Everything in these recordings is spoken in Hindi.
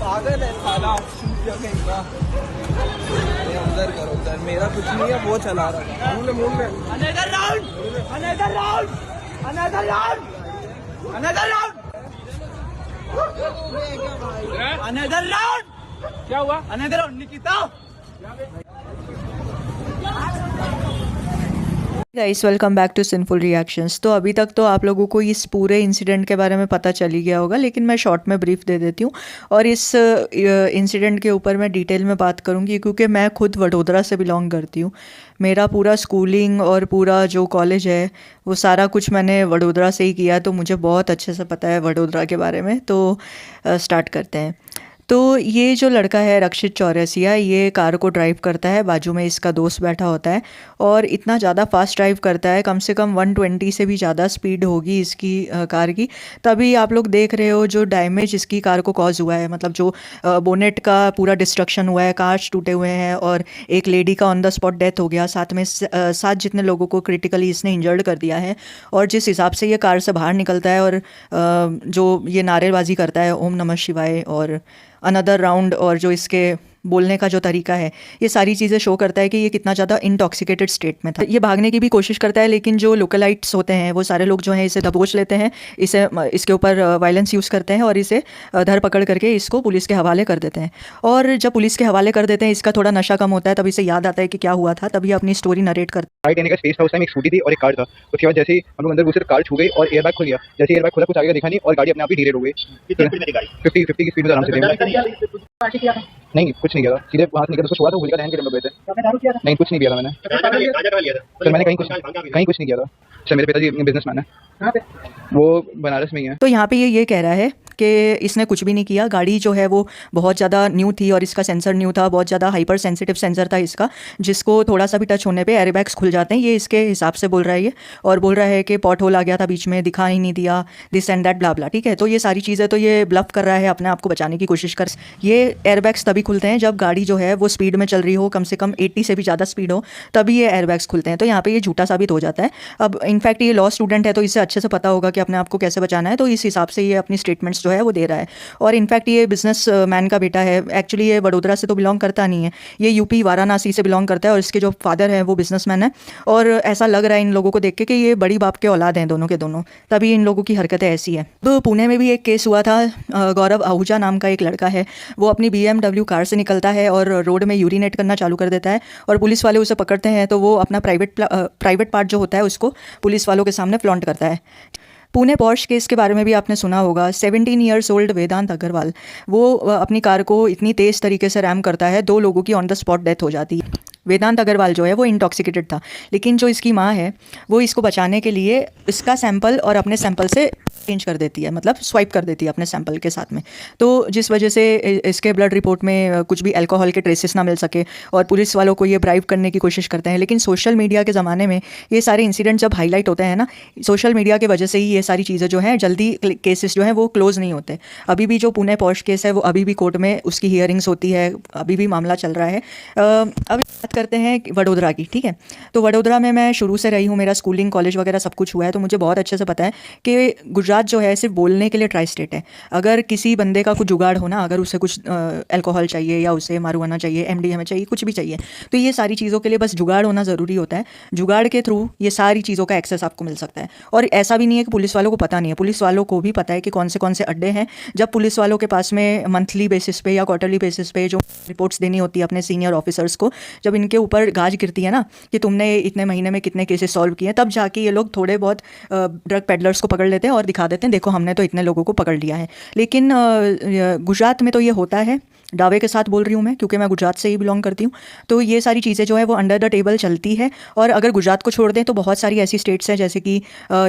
पागल है साला। उधर करो उधर, मेरा कुछ नहीं है, वो चला रहा है। मूव में another round, another round, another round, another round, another round. क्या हुआ? Another round Nikita. Guys welcome back to sinful reactions. तो अभी तक तो आप लोगों को इस पूरे इंसिडेंट के बारे में पता चल ही गया होगा, लेकिन मैं शॉर्ट में ब्रीफ दे देती हूँ। और इस इंसिडेंट के ऊपर मैं डिटेल में बात करूँगी क्योंकि मैं खुद वडोदरा से बिलोंग करती हूँ। मेरा पूरा स्कूलिंग और पूरा जो कॉलेज है वो सारा कुछ मैंने वडोदरा से ही किया, तो मुझे बहुत अच्छे से पता है वडोदरा के बारे में। तो स्टार्ट करते हैं। तो ये जो लड़का है रक्षित चौरसिया, ये कार को ड्राइव करता है, बाजू में इसका दोस्त बैठा होता है और इतना ज़्यादा फास्ट ड्राइव करता है, कम से कम 120 से भी ज़्यादा स्पीड होगी इसकी कार की। तभी आप लोग देख रहे हो जो डैमेज इसकी कार को कॉज हुआ है, मतलब जो बोनेट का पूरा डिस्ट्रक्शन हुआ है, कांच टूटे हुए हैं और एक लेडी का ऑन द स्पॉट डेथ हो गया, साथ में 7 जितने लोगों को क्रिटिकली इसने इंजर्ड कर दिया है। और जिस हिसाब से ये कार से बाहर निकलता है और जो ये नारेबाजी करता है ओम नमः शिवाय और अनदर राउंड, और जो इसके बोलने का जो तरीका है, ये सारी चीज़ें शो करता है कि ये कितना ज़्यादा इंटॉक्सिकेटेड स्टेट में था। ये भागने की भी कोशिश करता है, लेकिन जो लोकलाइट्स होते हैं वो सारे लोग जो हैं इसे दबोच लेते हैं, इसके ऊपर वायलेंस यूज़ करते हैं और इसे धर पकड़ करके इसको पुलिस के हवाले कर देते हैं। और जब पुलिस के हवाले कर देते हैं, इसका थोड़ा नशा कम होता है, तब इसे याद आता है कि क्या हुआ था, तभी अपनी स्टोरी नरेट करता है। राइट एंड का स्पेस था, उस टाइम एक स्कूटी थी और एक कार था। उसके बाद जैसे ही हम लोग अंदर घुसे, कार छू गई और एयरबैग खुल गया। जैसे एयरबैग खुला, कुछ आगे का दिखा नहीं और गाड़ी अपने आप ही धीरे हो गई। 50 की स्पीड में आराम से नहीं, कुछ नहीं किया था, सीधे वहां से निकल उसको छोड़ा था, होलिका दहन के लिए हम लोग गए थे। नहीं, कुछ नहीं किया था मैंने। सर मैंने कहीं कुछ नहीं किया था सर। मेरे पिताजी बिजनेसमैन है, वो बनारस में ही है। तो यहाँ पे ये कह रहा है कि इसने कुछ भी नहीं किया। गाड़ी जो है वो बहुत ज़्यादा न्यू थी और इसका सेंसर न्यू था, बहुत ज़्यादा हाइपर सेंसिटिव सेंसर था इसका, जिसको थोड़ा सा भी टच होने पे एयरबैग्स खुल जाते हैं। ये इसके हिसाब से बोल रहा है ये, और बोल रहा है कि पॉट होल आ गया था बीच में, दिखा ही नहीं दिया, दिस एंड दैट ब्ला ब्ला। ठीक है, तो ये सारी चीज़ें तो ये ब्लफ कर रहा है, अपने आप को बचाने की कोशिश कर। ये एयरबैग्स तभी खुलते हैं जब गाड़ी जो है वो स्पीड में चल रही हो, कम से कम 80 से भी ज़्यादा स्पीड हो, तभी ये एयरबैग्स खुलते हैं। तो यहाँ पर ये झूठा साबित हो जाता है। अब इनफैक्ट ये लॉ स्टूडेंट है, तो इसे अच्छे से पता होगा कि अपने आप को कैसे बचाना है, तो इस हिसाब से ये अपनी स्टेटमेंट्स जो है वो दे रहा है। और इनफैक्ट ये बिजनेस मैन का बेटा है। एक्चुअली ये वडोदरा से तो बिलोंग करता नहीं है, ये यूपी वाराणसी से बिलोंग करता है और इसके जो फादर है वो बिजनेसमैन है। और ऐसा लग रहा है इन लोगों को देख के कि ये बड़ी बाप के औलाद हैं दोनों के दोनों, तभी इन लोगों की हरकतें ऐसी है। तो पुणे में भी एक केस हुआ था। गौरव आहूजा नाम का एक लड़का है, वो अपनी BMW कार से निकलता है और रोड में यूरिनेट करना चालू कर देता है और पुलिस वाले उसे पकड़ते हैं, तो वो अपना प्राइवेट पार्ट जो होता है उसको पुलिस वालों के सामने फ्लॉन्ट करता है। पुणे पॉर्श केस के बारे में भी आपने सुना होगा। 17 ईयर्स ओल्ड वेदांत अग्रवाल, वो अपनी कार को इतनी तेज़ तरीके से रैम करता है, 2 लोगों की ऑन द स्पॉट डेथ हो जाती है। वेदांत अग्रवाल जो है वो इंटॉक्सिकेटेड था, लेकिन जो इसकी माँ है वो इसको बचाने के लिए इसका सैंपल और अपने सैंपल से चेंज कर देती है, मतलब स्वाइप कर देती है अपने सैंपल के साथ में। तो जिस वजह से इसके ब्लड रिपोर्ट में कुछ भी अल्कोहल के ट्रेसेस ना मिल सके और पुलिस वालों को ये ब्राइब करने की कोशिश करते हैं। लेकिन सोशल मीडिया के ज़माने में ये सारे इंसिडेंट जब हाईलाइट होते हैं ना, सोशल मीडिया की वजह से ही ये सारी चीज़ें जो हैं जल्दी केसेस जो हैं वो क्लोज नहीं होते। अभी भी जो पुणे पॉर्श केस है वो अभी भी कोर्ट में उसकी हियरिंग्स होती है, अभी भी मामला चल रहा है। अब बात करते हैं वडोदरा की। ठीक है, तो वडोदरा में मैं शुरू से रही हूँ, मेरा स्कूलिंग कॉलेज वगैरह सब कुछ हुआ है, तो मुझे बहुत अच्छे से पता है कि गुजरात जो है सिर्फ बोलने के लिए ट्राई स्टेट है। अगर किसी बंदे का कुछ जुगाड़ हो ना, अगर उसे कुछ अल्कोहल चाहिए या उसे मारुआना चाहिए, MDMA चाहिए, कुछ भी चाहिए, तो ये सारी चीज़ों के लिए बस जुगाड़ होना ज़रूरी होता है। जुगाड़ के थ्रू ये सारी चीज़ों का एक्सेस आपको मिल सकता है। और ऐसा भी नहीं है कि पुलिस वालों को पता नहीं है, पुलिस वालों को भी पता है कि कौन से अड्डे हैं। जब पुलिस वालों के पास में मंथली बेसिस पे या क्वार्टरली बेसिस पे जो रिपोर्ट्स देनी होती है अपने सीनियर ऑफिसर्स को, जब इनके ऊपर गाज गिरती है ना कि तुमने इतने महीने में कितने केसेस सॉल्व किए, तब जाके ये लोग थोड़े बहुत ड्रग पेडलर्स को पकड़ लेते हैं और दिखा देते हैं, देखो हमने तो इतने लोगों को पकड़ लिया है। लेकिन गुजरात में तो ये होता है। दावे के साथ बोल रही हूँ मैं, क्योंकि मैं गुजरात से ही बिलोंग करती हूँ। तो ये सारी चीज़ें जो है वो अंडर द टेबल चलती है। और अगर गुजरात को छोड़ दें तो बहुत सारी ऐसी स्टेट्स हैं जैसे कि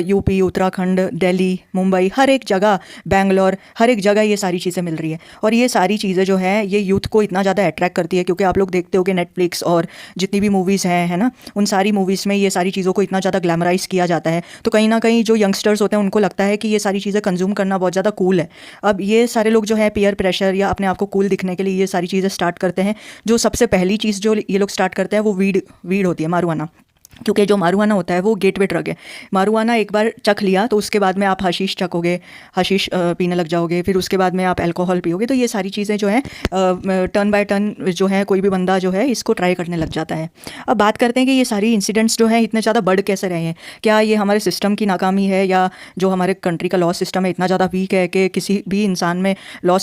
यूपी, उत्तराखंड, दिल्ली, मुंबई, हर एक जगह, बेंगलोर, हर एक जगह ये सारी चीज़ें मिल रही है। और ये सारी चीज़ें जो है ये यूथ को इतना ज़्यादा अट्रैक्ट करती है, क्योंकि आप लोग देखते हो कि नेटफ्लिक्स और जितनी भी मूवीज़ हैं, है ना, उन सारी मूवीज़ में ये सारी चीज़ों को इतना ज़्यादा ग्लैमराइज किया जाता है। तो कहीं ना कहीं जो यंगस्टर्स होते हैं उनको लगता है कि ये सारी चीज़ें कंज्यूम करना बहुत ज़्यादा कूल है। अब ये सारे लोग जो है पीयर प्रेशर या अपने आप को कूल दिखने के लिए ये सारी चीज़ें स्टार्ट करते हैं। जो सबसे पहली चीज़ जो ये लोग स्टार्ट करते हैं वो वीड होती है, मारुआना। क्योंकि जो मारुआना होता है वो गेटवे ड्रग है। मारुआना एक बार चख लिया तो उसके बाद में आप हशीश चखोगे, हशीश पीने लग जाओगे, फिर उसके बाद में आप अल्कोहल पियोगे। तो ये सारी चीज़ें जो हैं टर्न बाय टर्न जो है कोई भी बंदा जो है इसको ट्राई करने लग जाता है। अब बात करते हैं कि ये सारी इंसिडेंट्स जो हैं इतने ज़्यादा बढ़ कैसे रहे हैं। क्या ये हमारे सिस्टम की नाकामी है, या जो हमारे कंट्री का लॉ सिस्टम है इतना ज़्यादा वीक है कि किसी भी इंसान में लॉ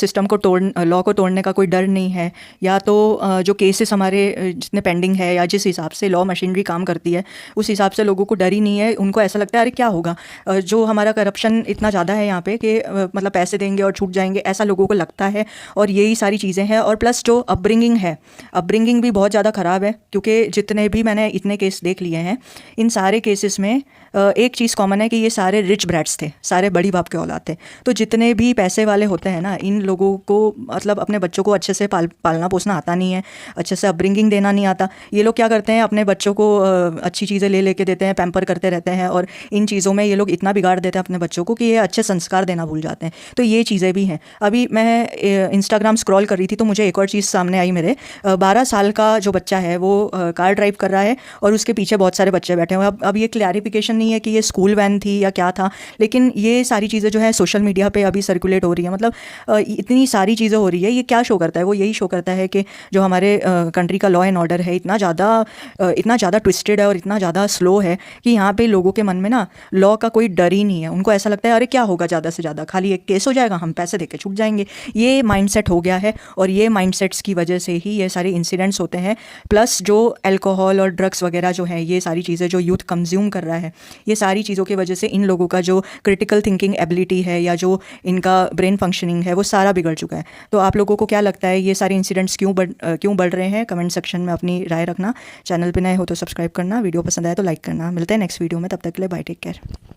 को तोड़ने का कोई डर नहीं है, या तो जो केसेस हमारे जितने पेंडिंग है या जिस हिसाब से लॉ मशीनरी काम करती है उस हिसाब से लोगों को डर ही नहीं है। उनको ऐसा लगता है अरे क्या होगा, जो हमारा करप्शन इतना ज़्यादा है यहाँ पे कि मतलब पैसे देंगे और छूट जाएंगे, ऐसा लोगों को लगता है। और यही सारी चीज़ें हैं। और प्लस जो अपब्रिंगिंग है, अपब्रिंगिंग भी बहुत ज़्यादा ख़राब है, क्योंकि जितने भी मैंने इतने केस देख लिए हैं इन सारे केसेस में एक चीज़ कॉमन है कि ये सारे रिच ब्रैट्स थे, सारे बड़ी बाप के औलाद थे। तो जितने भी पैसे वाले होते हैं ना, इन लोगों को मतलब अपने बच्चों को अच्छे से पालना पोसना आता नहीं है, अच्छे से अपब्रिंगिंग देना नहीं आता। ये लोग क्या करते हैं, अपने बच्चों को अच्छी चीज़ें ले लेके देते हैं, पैम्पर करते रहते हैं, और इन चीज़ों में ये लोग इतना बिगाड़ देते हैं अपने बच्चों को कि ये अच्छे संस्कार देना भूल जाते हैं। तो ये चीज़ें भी हैं। अभी मैं इंस्टाग्राम स्क्रॉल कर रही थी तो मुझे एक और चीज़ सामने आई मेरे। 12 साल का जो बच्चा है वो कार ड्राइव कर रहा है और उसके पीछे बहुत सारे बच्चे बैठे हुए हैं। अब ये क्लैरिफिकेशन नहीं है कि ये स्कूल वैन थी या क्या था, लेकिन ये सारी चीज़ें जो है सोशल मीडिया पे अभी सर्कुलेट हो रही है। मतलब इतनी सारी चीज़ें हो रही है। ये क्या शो करता है, वो यही शो करता है कि जो हमारे कंट्री का लॉ एंड ऑर्डर है इतना ज़्यादा ट्विस्टेड है और इतना ज़्यादा स्लो है कि यहाँ पे लोगों के मन में ना लॉ का कोई डर ही नहीं है। उनको ऐसा लगता है अरे क्या होगा, ज़्यादा से ज़्यादा खाली एक केस हो जाएगा, हम पैसे देके छूट जाएंगे। ये माइंडसेट हो गया है और ये माइंडसेट्स की वजह से ही ये सारे इंसिडेंट्स होते हैं। प्लस जो अल्कोहल और ड्रग्स वगैरह जो है, ये सारी चीज़ें जो यूथ कंज्यूम कर रहा है, ये सारी चीज़ों की वजह से इन लोगों का जो क्रिटिकल थिंकिंग एबिलिटी है या जो इनका ब्रेन फंक्शनिंग है वो सारा बिगड़ चुका है। तो आप लोगों को क्या लगता है ये सारे इंसिडेंट्स क्यों बढ़ रहे हैं? कमेंट सेक्शन में अपनी राय रखना। चैनल पे नए हो तो सब्सक्राइब करना, वीडियो पसंद आए तो लाइक करना। मिलते हैं नेक्स्ट वीडियो में, तब तक के लिए बाय, टेक केयर।